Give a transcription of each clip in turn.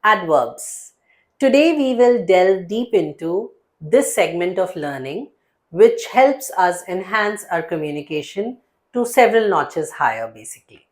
Adverbs. Today we will delve deep into this segment of learning which helps us enhance our communication to several notches higher basically.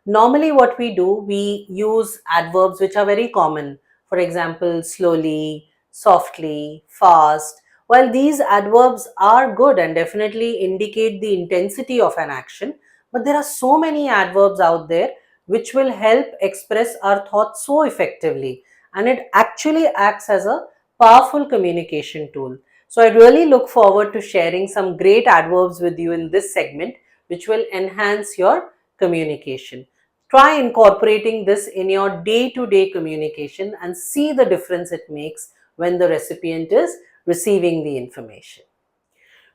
Normally what we do, we use adverbs which are very common. For example, slowly, softly, fast. While these adverbs are good and definitely indicate the intensity of an action, but there are so many adverbs out there which will help express our thoughts so effectively, and it actually acts as a powerful communication tool. So I really look forward to sharing some great adverbs with you in this segment which will enhance your communication. Try incorporating this in your day-to-day communication and see the difference it makes when the recipient is receiving the information.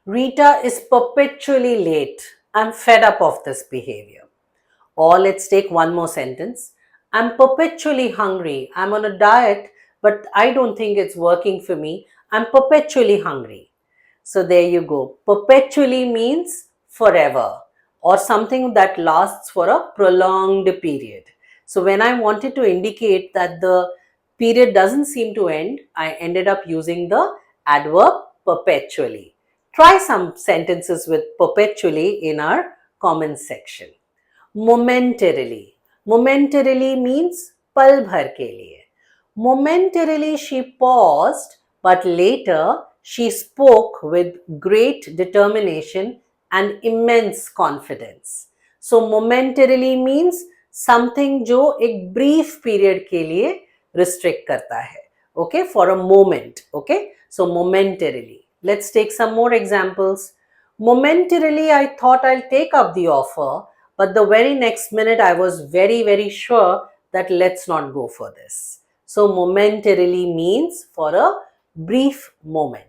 Rita is perpetually late. I'm fed up of this behavior. Or let's take one more sentence. I'm perpetually hungry. I'm on a diet, but I don't think it's working for me. I'm perpetually hungry. So there you go. Perpetually means forever or something that lasts for a prolonged period. So when I wanted to indicate that the period doesn't seem to end, I ended up using the adverb perpetually. Try some sentences with perpetually in our comments section. Momentarily. Momentarily means pal bhar ke liye. Momentarily she paused, but later she spoke with great determination and immense confidence. So momentarily means something जो एक brief period के लिए restrict करता है. Okay, for a moment. Okay, so momentarily. Let's take some more examples. Momentarily, I thought I'll take up the offer, but the very next minute I was very sure that let's not go for this. So momentarily means for a brief moment.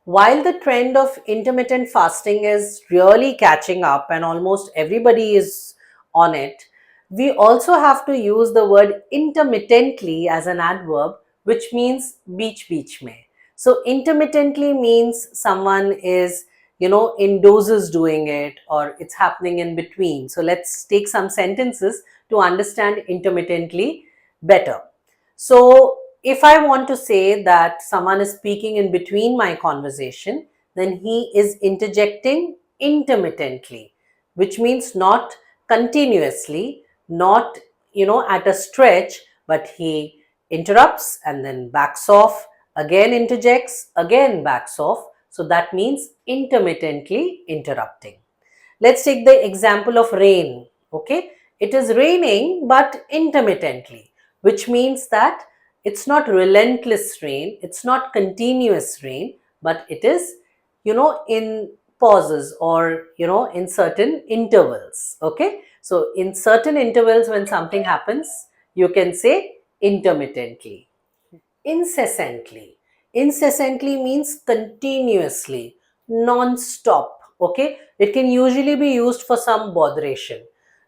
While the trend of intermittent fasting is really catching up and almost everybody is on it, we also have to use the word intermittently as an adverb, which means beech beech mein. So intermittently means someone is, in doses doing it, or it's happening in between. So let's take some sentences to understand intermittently better. So if I want to say that someone is speaking in between my conversation, then he is interjecting intermittently, which means not continuously, not, at a stretch, but he interrupts and then backs off, again interjects, again backs off. So that means intermittently interrupting. Let's take the example of rain. Okay, it is raining but intermittently, which means that it's not relentless rain, it's not continuous rain, but it is, in pauses or, in certain intervals. Okay, so in certain intervals when something happens, you can say intermittently. Incessantly. Incessantly means continuously, non-stop. Okay, it can usually be used for some botheration.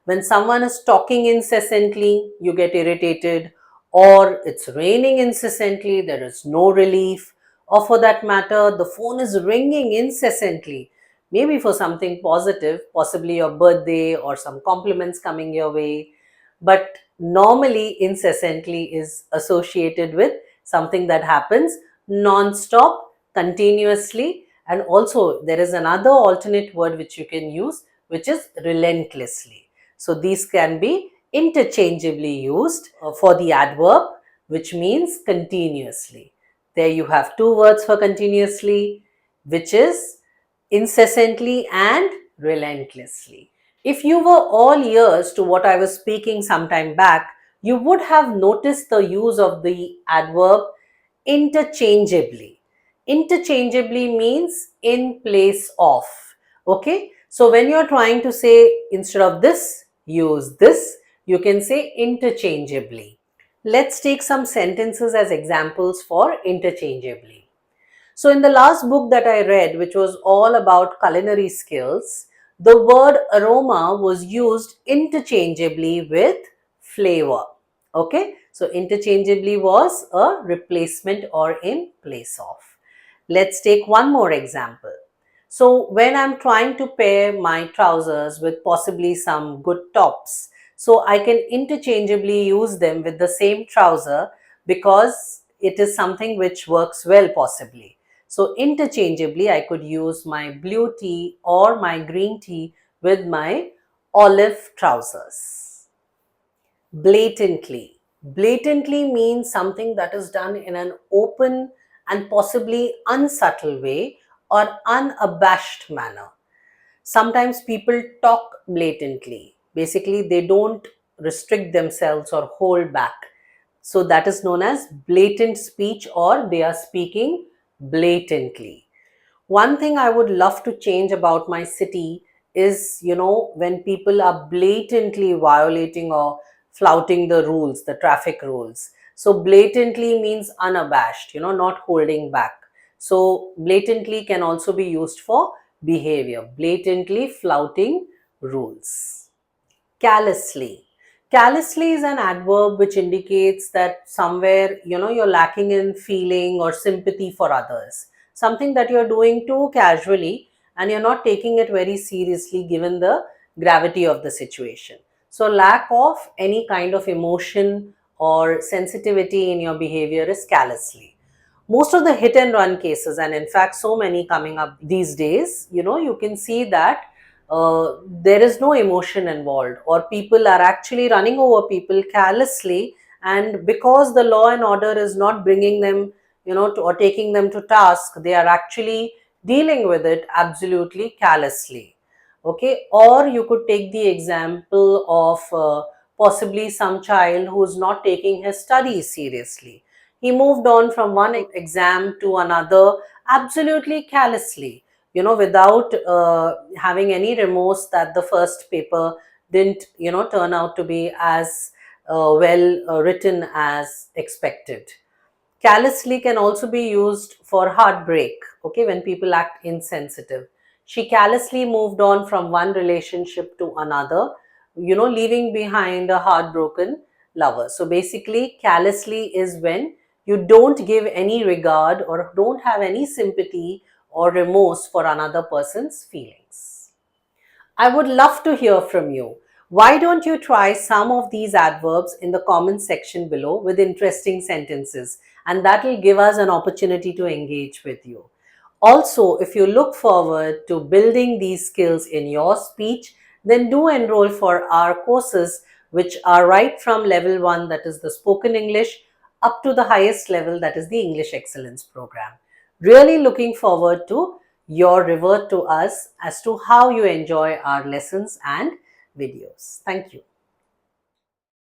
When someone is talking incessantly, you get irritated, or it's raining incessantly, there is no relief, or for that matter, the phone is ringing incessantly, maybe for something positive, possibly your birthday or some compliments coming your way. But normally, incessantly is associated with something that happens non-stop, continuously, and also there is another alternate word which you can use, which is relentlessly. So these can be interchangeably used for the adverb, which means continuously. There you have two words for continuously, which is incessantly and relentlessly. If you were all ears to what I was speaking some time back, you would have noticed the use of the adverb interchangeably. Interchangeably means in place of. Okay, so when you're trying to say instead of this, use this, you can say interchangeably. Let's take some sentences as examples for interchangeably. So in the last book that I read, which was all about culinary skills, the word aroma was used interchangeably with flavor. Okay, so interchangeably was a replacement or in place of. Let's take one more example. So when I'm trying to pair my trousers with possibly some good tops, So I can interchangeably use them with the same trouser because it is something which works well possibly. So interchangeably, I could use my blue tee or my green tee with my olive trousers. Blatantly. Blatantly means something that is done in an open and possibly unsubtle way or unabashed manner. Sometimes people talk blatantly. Basically, they don't restrict themselves or hold back. So that is known as blatant speech, or they are speaking blatantly. One thing I would love to change about my city is, when people are blatantly violating or flouting the rules, the traffic rules. So blatantly means unabashed, not holding back. So blatantly can also be used for behavior, blatantly flouting rules. Callously. Callously is an adverb which indicates that somewhere, you're lacking in feeling or sympathy for others. Something that you're doing too casually and you're not taking it very seriously given the gravity of the situation. So, lack of any kind of emotion or sensitivity in your behavior is callously. Most of the hit and run cases, and in fact so many coming up these days, you can see that there is no emotion involved, or people are actually running over people callously, and because the law and order is not bringing them, or taking them to task, they are actually dealing with it absolutely callously. Okay, or you could take the example of possibly some child who is not taking his studies seriously. He moved on from one exam to another absolutely callously, without having any remorse that the first paper didn't, turn out to be as well written as expected. Callously can also be used for heartbreak, okay, when people act insensitive. She callously moved on from one relationship to another, leaving behind a heartbroken lover. So basically, callously is when you don't give any regard or don't have any sympathy or remorse for another person's feelings. I would love to hear from you. Why don't you try some of these adverbs in the comment section below with interesting sentences, and that will give us an opportunity to engage with you. Also, if you look forward to building these skills in your speech, then do enroll for our courses, which are right from level 1, that is the spoken English, up to the highest level, that is the English Excellence Program. Really looking forward to your revert to us as to how you enjoy our lessons and videos. Thank you.